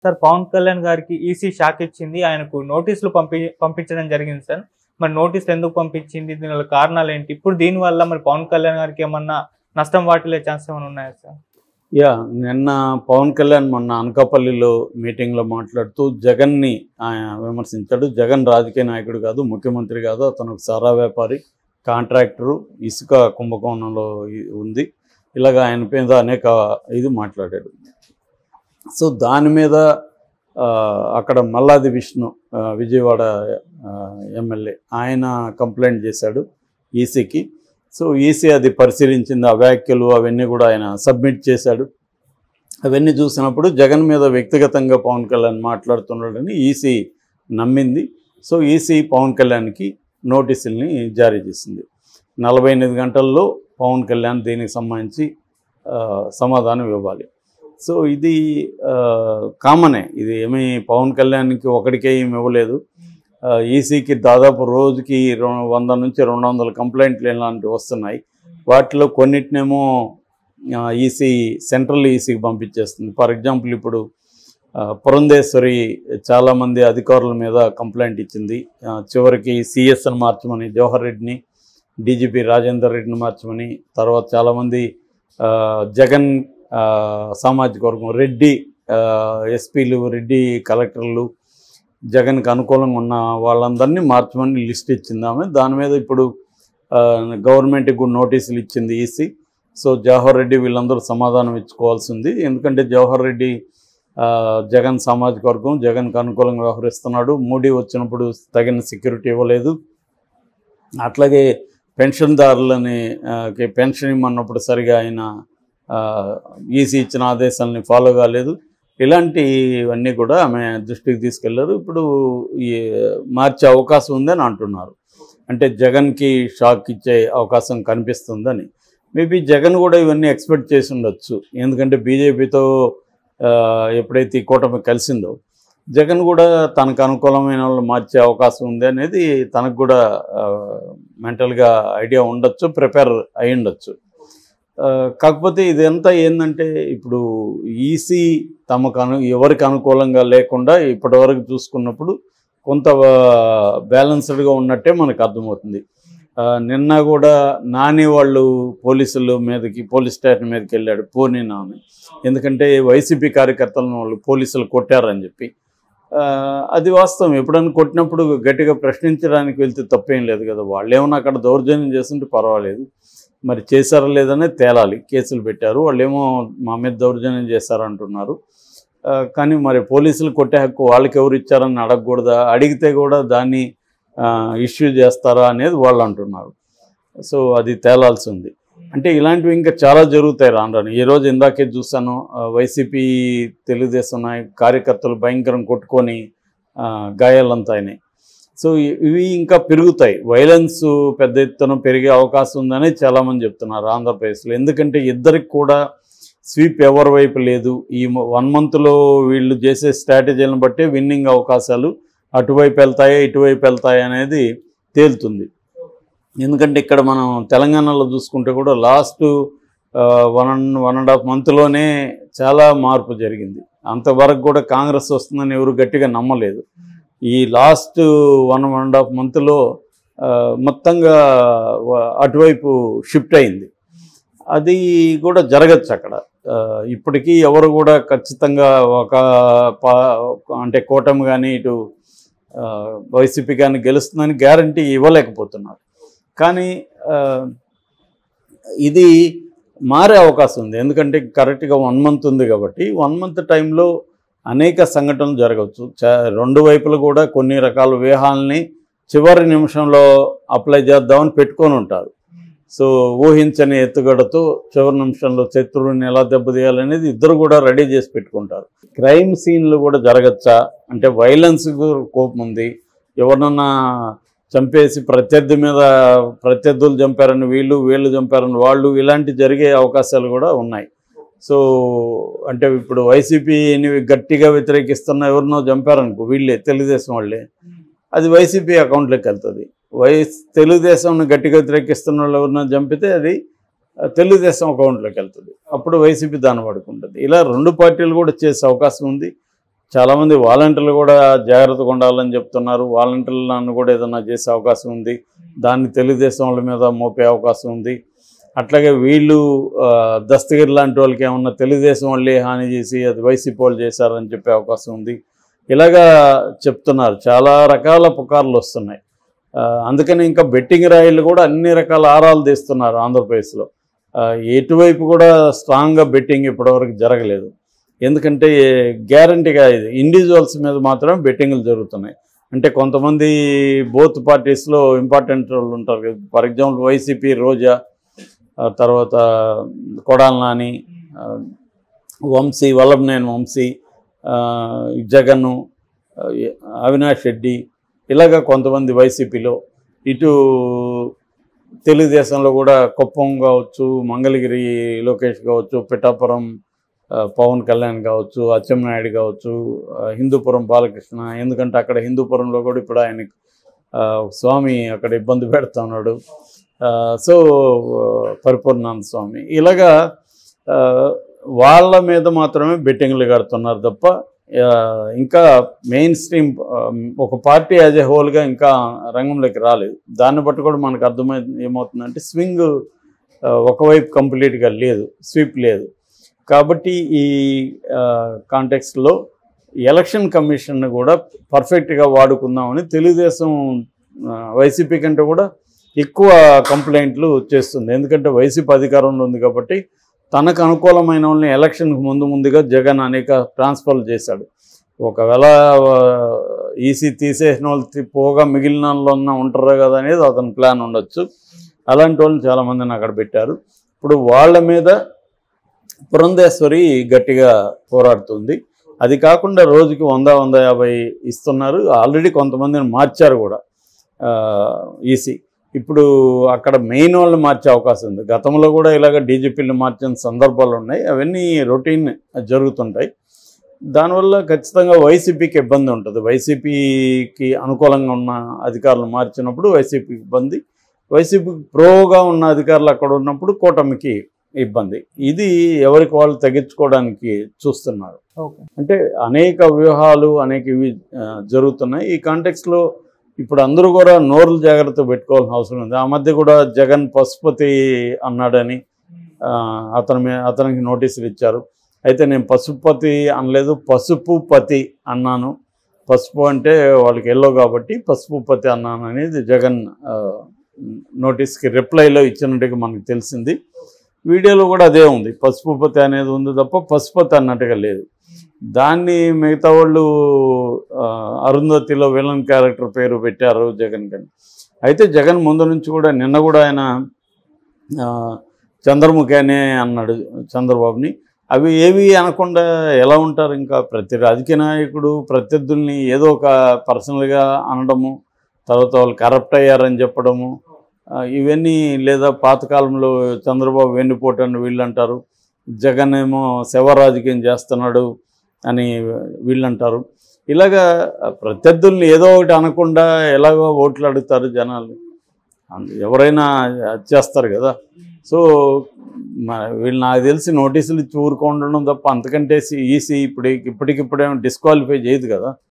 Sir Pawan Kalyan గారికి EC shock ఇచ్చింది. ఆయనకు నోటీసులు పంపించడం జరిగింది సార్. మరి నోటీసులు ఎందుకు పంపించింది? దీనివల్ల కారణాలు ఏంటి? ఇప్పుడు దీనివల్ల మరి పవన్ కళ్యాణ్ గారికి ఏమన్నా నష్టం వాటిల్లే ఛాన్స్ ఏమైనా ఉన్నాయా సార్? నిన్న పవన్ కళ్యాణ్ మొన్న అనకాపల్లిలో మీటింగ్లో మాట్లాడుతూ జగన్ని విమర్శించాడు. జగన్ రాజకీయ నాయకుడు కాదు, ముఖ్యమంత్రి కాదు, అతను ఒక సారా వ్యాపారి, కాంట్రాక్టరు, ఇసుక కుంభకోణంలో ఉంది. ఇలాగ ఆయన మీద అనేక మాట్లాడాడు. సో దాని మీద అక్కడ మల్లాది విష్ణు విజయవాడ ఎమ్మెల్యే ఆయన కంప్లైంట్ చేశాడు ఈసీకి. సో ఈసీ అది పరిశీలించింది. ఆ వ్యాఖ్యలు అవన్నీ కూడా ఆయన సబ్మిట్ చేశాడు. అవన్నీ చూసినప్పుడు జగన్ మీద వ్యక్తిగతంగా పవన్ కళ్యాణ్ మాట్లాడుతున్నాడని ఈసీ నమ్మింది. సో ఈసీ పవన్ కళ్యాణ్కి నోటీసుల్ని జారీ చేసింది. 48 గంటల్లో పవన్ కళ్యాణ్ దీనికి సంబంధించి సమాధానం ఇవ్వాలి. సో ఇది కామనే, ఇది ఏమీ పవన్ కళ్యాణ్కి ఒకటికే ఏమి ఇవ్వలేదు. ఈసీకి దాదాపు రోజుకి 100 నుంచి 200 కంప్లైంట్లు ఇలాంటివి వస్తున్నాయి. వాటిలో కొన్నిటినేమో ఈసీ సెంట్రల్ ఈసీకి పంపించేస్తుంది. ఫర్ ఎగ్జాంపుల్ ఇప్పుడు పురంధేశ్వరి చాలామంది అధికారుల మీద కంప్లైంట్ ఇచ్చింది. చివరికి సిఎస్ని మార్చమని, జవహర్ రెడ్డిని, డీజీపీ రాజేందర్ రెడ్డిని మార్చమని, తర్వాత చాలామంది జగన్ సామాజిక వర్గం, రెడ్డి ఎస్పీలు, రెడ్డి కలెక్టర్లు, జగన్కి అనుకూలంగా ఉన్న వాళ్ళందరినీ మార్చమని లిస్ట్ ఇచ్చింది ఆమె. దాని మీద ఇప్పుడు గవర్నమెంట్కి కూడా నోటీసులు ఇచ్చింది ఈసీ. సో జవహర్ రెడ్డి వీళ్ళందరూ సమాధానం ఇచ్చుకోవాల్సి ఉంది. ఎందుకంటే జవహర్ రెడ్డి జగన్ సామాజిక వర్గం, జగన్కి అనుకూలంగా వ్యవహరిస్తున్నాడు. మోడీ వచ్చినప్పుడు తగిన సెక్యూరిటీ ఇవ్వలేదు. అట్లాగే పెన్షన్దారులని పెన్షన్ ఇమ్మన్నప్పుడు సరిగా ఆయన ఈసీ ఇచ్చిన ఆదేశాలని ఫాలో కాలేదు. ఇలాంటివన్నీ కూడా ఆమె దృష్టికి తీసుకెళ్లారు. ఇప్పుడు మార్చే అవకాశం ఉందని అంటున్నారు. అంటే జగన్కి షాక్ ఇచ్చే అవకాశం కనిపిస్తుందని. మేబీ జగన్ కూడా ఇవన్నీ ఎక్స్పెక్ట్ చేసి ఉండొచ్చు. ఎందుకంటే బీజేపీతో ఎప్పుడైతే ఈ కూటమి కలిసిందో జగన్ కూడా తనకు అనుకూలమైన వాళ్ళు మార్చే అవకాశం ఉంది అనేది తనకు కూడా మెంటల్గా ఐడియా ఉండొచ్చు, ప్రిపేర్ అయి ఉండొచ్చు. కాకపోతే ఇదంతా ఏంటంటే ఇప్పుడు ఈసీ ఎవరికి అనుకూలంగా లేకుండా ఇప్పటివరకు చూసుకున్నప్పుడు కొంత బ్యాలెన్స్డ్గా ఉన్నట్టే మనకు అర్థమవుతుంది. నిన్న కూడా నాని వాళ్ళు పోలీసుల మీదకి, పోలీస్ స్టేషన్ మీదకి వెళ్ళాడు పోనీ నాని. ఎందుకంటే వైసీపీ కార్యకర్తలను వాళ్ళు పోలీసులు కొట్టారని చెప్పి. అది వాస్తవం. ఎప్పుడైనా కొట్టినప్పుడు గట్టిగా ప్రశ్నించడానికి వెళ్తే తప్పేం లేదు కదా. వాళ్ళు ఏమన్నా అక్కడ దౌర్జన్యం చేస్తుంటే పర్వాలేదు, మరి చేశారా లేదనే తేలాలి. కేసులు పెట్టారు, వాళ్ళేమో మా మీద దౌర్జన్యం చేశారంటున్నారు. కానీ మరి పోలీసులు కొట్టే హక్కు వాళ్ళకి ఎవరు ఇచ్చారని అడగకూడదా? అడిగితే కూడా దాన్ని ఇష్యూ చేస్తారా అనేది వాళ్ళు అంటున్నారు. సో అది తేలాల్సి ఉంది. అంటే ఇలాంటివి ఇంకా చాలా జరుగుతాయి రాను. ఈరోజు ఇందాకే చూసాను, వైసీపీ తెలుగుదేశం కార్యకర్తలు భయంకరం కొట్టుకొని గాయాలంతా అయినాయి. సో ఇవి ఇంకా పెరుగుతాయి. వైలెన్స్ పెద్ద ఎత్తున పెరిగే అవకాశం ఉందని చాలామంది చెప్తున్నారు ఆంధ్రప్రదేశ్లో. ఎందుకంటే ఇద్దరికి కూడా స్వీప్ ఎవరి వైపు లేదు. ఈ 1 monthలో వీళ్ళు చేసే స్ట్రాటజీలను బట్టే విన్నింగ్ అవకాశాలు అటువైపు వెళ్తాయా ఇటువైపు వెళ్తాయా అనేది తేలుతుంది. ఎందుకంటే ఇక్కడ మనం తెలంగాణలో చూసుకుంటే కూడా లాస్ట్ 1.5 monthలోనే చాలా మార్పు జరిగింది. అంతవరకు కూడా కాంగ్రెస్ వస్తుందని ఎవరు గట్టిగా నమ్మలేదు. ఈ లాస్ట్ 1.5 monthలో మొత్తంగా అటువైపు షిఫ్ట్ అయింది. అది కూడా జరగచ్చు అక్కడ. ఇప్పటికీ ఎవరు కూడా ఖచ్చితంగా అంటే కూటమి కానీ ఇటు వైసీపీ కానీ గెలుస్తుందని గ్యారంటీ ఇవ్వలేకపోతున్నారు. కానీ ఇది మారే అవకాశం ఉంది. ఎందుకంటే కరెక్ట్గా 1 month ఉంది కాబట్టి 1 month టైంలో అనేక సంఘటనలు జరగవచ్చు. 2 వైపులు కూడా కొన్ని రకాల వ్యూహాలని చివరి నిమిషంలో అప్లై చేద్దామని పెట్టుకొని ఉంటారు. సో ఊహించని ఎత్తుగడతో చివరి నిమిషంలో శత్రువుని ఎలా దెబ్బతీయాలనేది ఇద్దరు కూడా రెడీ చేసి పెట్టుకుంటారు. క్రైమ్ సీన్లు కూడా జరగచ్చా అంటే వైలెన్స్ కోపం ఉంది. ఎవరినన్నా చంపేసి ప్రత్యర్థులు చంపారని వీళ్ళు చంపారని వాళ్ళు, ఇలాంటి జరిగే అవకాశాలు కూడా ఉన్నాయి. సో అంటే ఇప్పుడు వైసీపీని గట్టిగా వ్యతిరేకిస్తున్న ఎవరినో చంపారనుకో, వీళ్ళే తెలుగుదేశం వాళ్ళే, అది వైసీపీ అకౌంట్లోకి వెళ్తుంది. తెలుగుదేశంను గట్టిగా వ్యతిరేకిస్తున్న వాళ్ళు ఎవరినో చంపితే అది తెలుగుదేశం అకౌంట్లోకి వెళ్తుంది. అప్పుడు వైసీపీ దాన్ని పడుకుంటుంది. ఇలా 2 పార్టీలు కూడా చేసే అవకాశం ఉంది. చాలామంది వాలంటీర్లు కూడా జాగ్రత్తగా ఉండాలని చెప్తున్నారు. వాలంటీర్లను కూడా ఏదైనా చేసే అవకాశం ఉంది, దాన్ని తెలుగుదేశం వాళ్ళ మీద మోపే అవకాశం ఉంది. అట్లాగే వీళ్ళు దస్తగిరి లాంటి వాళ్ళకి ఏమన్నా తెలుగుదేశం వాళ్ళే హాని చేసి అది వైసీపీ వాళ్ళు చేశారని చెప్పే అవకాశం ఉంది. ఇలాగా చెప్తున్నారు, చాలా రకాల పుకార్లు వస్తున్నాయి. అందుకని ఇంకా బెట్టింగ్ రాయిలు కూడా అన్ని రకాల ఆరాలు తీస్తున్నారు ఆంధ్రప్రదేశ్లో. ఎటువైపు కూడా స్ట్రాంగ్గా బెట్టింగ్ ఇప్పటివరకు జరగలేదు. ఎందుకంటే గ్యారంటీగా ఇది ఇండివిజువల్స్ మీద మాత్రమే బెట్టింగ్లు జరుగుతున్నాయి. అంటే కొంతమంది బోత్ పార్టీస్లో ఇంపార్టెంట్ వాళ్ళు ఉంటారు కదా. ఫర్ ఎగ్జాంపుల్ వైసీపీ రోజా, తర్వాత కొడాలి నాని, వంశీ, వల్లభనేని వంశీ, జగన్, అవినాష్ రెడ్డి, ఇలాగా కొంతమంది వైసీపీలో, ఇటు తెలుగుదేశంలో కూడా కుప్పం కావచ్చు, మంగళగిరి లోకేష్ కావచ్చు, పిఠాపురం పవన్ కళ్యాణ్ కావచ్చు, అచ్చెన్నాయుడు కావచ్చు, హిందూపురం బాలకృష్ణ, ఎందుకంటే అక్కడ హిందూపురంలో కూడా ఇప్పుడు ఆయన స్వామి అక్కడ ఇబ్బంది పెడుతున్నాడు. సో పరిపూర్ణానంద స్వామి, ఇలాగా వాళ్ళ మీద మాత్రమే బెట్టింగ్లు కడుతున్నారు తప్ప ఇంకా మెయిన్ స్ట్రీమ్ ఒక పార్టీ యాజ్ ఏ హోల్గా ఇంకా రంగంలోకి రాలేదు. దాన్ని బట్టి కూడా మనకు అర్థమైంది ఏమవుతుందంటే స్వింగ్ ఒకవైపు కంప్లీట్గా లేదు, స్వీప్ లేదు. కాబట్టి ఈ కాంటెక్స్ట్లో ఎలక్షన్ కమిషన్ని కూడా పర్ఫెక్ట్గా వాడుకుందామని తెలుగుదేశం వైసీపీ కంటే కూడా ఎక్కువ కంప్లైంట్లు చేస్తుంది. ఎందుకంటే వైసీపీ అధికారంలో ఉంది కాబట్టి తనకు అనుకూలమైన వాళ్ళని ఎలక్షన్కి ముందుగా జగన్ అనేక ట్రాన్స్ఫర్లు చేశాడు. ఒకవేళ ఈసీ తీసేసిన వాళ్ళు పోగా మిగిలిన వాళ్ళు ఉంటారు కదా అనేది అతని ప్లాన్ ఉండొచ్చు. అలాంటి వాళ్ళని చాలామందిని అక్కడ పెట్టారు. ఇప్పుడు వాళ్ళ మీద పురంధేశ్వరి గట్టిగా పోరాడుతుంది. అది కాకుండా రోజుకి 100-150 ఇస్తున్నారు. ఆల్రెడీ కొంతమందిని మార్చారు కూడా ఈసీ. ఇప్పుడు అక్కడ మెయిన్ వాళ్ళని మార్చే అవకాశం ఉంది. గతంలో కూడా ఇలాగ డీజీపీలు మార్చిన సందర్భాలు ఉన్నాయి. అవన్నీ రొటీన్ జరుగుతుంటాయి. దానివల్ల ఖచ్చితంగా వైసీపీకి ఇబ్బంది ఉంటుంది. వైసీపీకి అనుకూలంగా ఉన్న అధికారులు మార్చినప్పుడు వైసీపీకి ఇబ్బంది, వైసీపీకి ప్రోగా ఉన్న అధికారులు అక్కడ ఉన్నప్పుడు కూటమికి ఇబ్బంది. ఇది ఎవరికి వాళ్ళు తగ్గించుకోవడానికి చూస్తున్నారు. అంటే అనేక వ్యూహాలు అనేకవి జరుగుతున్నాయి. ఈ కాంటెక్స్లో ఇప్పుడు అందరూ కూడా నోరులు జాగ్రత్త పెట్టుకోవాల్సిన అవసరం ఉంది. ఆ మధ్య కూడా జగన్ పశుపతి అన్నాడని అతనికి నోటీసులు ఇచ్చారు. అయితే నేను పశుపతి అనలేదు, పసుపుపతి అన్నాను. పసుపు అంటే వాళ్ళకి ఎల్లో కాబట్టి పసుపుపతి అన్నాను అనేది జగన్ నోటీస్కి రిప్లైలో ఇచ్చినట్టుగా మనకు తెలిసింది. వీడియోలో కూడా అదే ఉంది, పసుపుపతి అనేది ఉంది తప్ప పశుపతి అన్నట్టుగా లేదు. దాన్ని మిగతా వాళ్ళు అరుంధతిలో విలన్ క్యారెక్టర్ పేరు పెట్టారు జగన్ కని. అయితే జగన్ ముందు నుంచి కూడా నిన్న కూడా ఆయన చంద్రముఖి అనే అన్నాడు చంద్రబాబుని. అవి ఏవి అనకుండా ఎలా ఉంటారు? ఇంకా ప్రతి రాజకీయ నాయకుడు ప్రత్యర్థుల్ని ఏదో ఒక పర్సనల్గా అనడము, తర్వాత వాళ్ళు కరప్ట్ అయ్యారని చెప్పడము, ఇవన్నీ, లేదా పాతకాలంలో చంద్రబాబు వెన్నుపోటని వీళ్ళు అంటారు, జగన్ ఏమో శవ రాజకీయం చేస్తున్నాడు అని వీళ్ళు అంటారు. ఇలాగా ప్రత్యర్థుల్ని ఏదో ఒకటి అనకుండా ఎలాగో ఓట్లు అడుగుతారు జనాలు, ఎవరైనా చేస్తారు కదా. సో వీళ్ళు నాకు తెలిసి నోటీసులు ఇచ్చి ఊరుకుండడం తప్ప అంతకంటే ఈసీ ఇప్పటికిప్పుడేమో డిస్క్వాలిఫై చేయదు కదా.